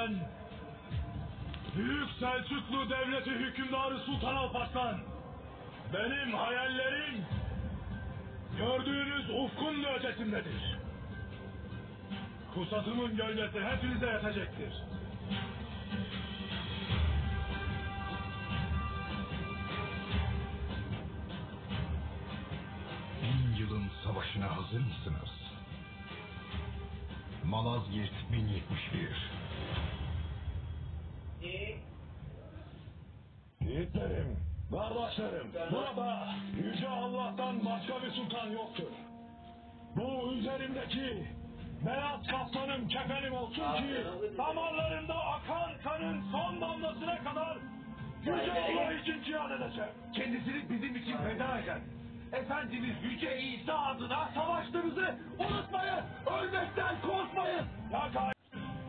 Ben Büyük Selçuklu Devleti Hükümdarı Sultan Alparslan. Benim hayallerim gördüğünüz ufkun da ötesindedir. Pusatımın gölgesi hepinize yetecektir. Bin yılın savaşına hazır mısınız? Malazgirt 1071. Yiğitlerim, kardeşlerim, burada Yüce Allah'tan başka bir sultan yoktur. Bu üzerimdeki beyaz kaftanım kefenim olsun ki damarlarımda akan kanın son damlasına kadar Yüce Allah için cihad edeceğim. Kendisini bizim için feda eden Efendimiz Yüce İsa adına savaştığınızı unutmayın. Ölmekten korkmayın. Ya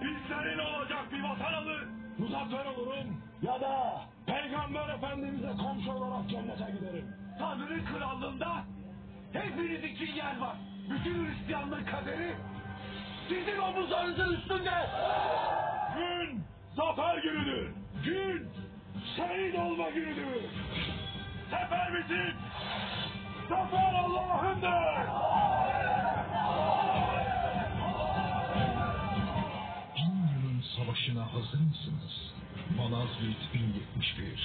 bizlerin olacak bir vatan alır, muzaffer olurum ya da Peygamber Efendimiz'e komşu olarak cennete giderim. Tanrı'nın krallığında hepiniz için yer var. Bütün Hristiyanlığın kaderi sizin omuzlarınızın üstünde. Gün zafer günüdür. Gün şehit olma günüdür. Zafer bizim. Zafer Allah'ındır. Bin yılın savaşına hazır mısınız? Malazgirt 1071.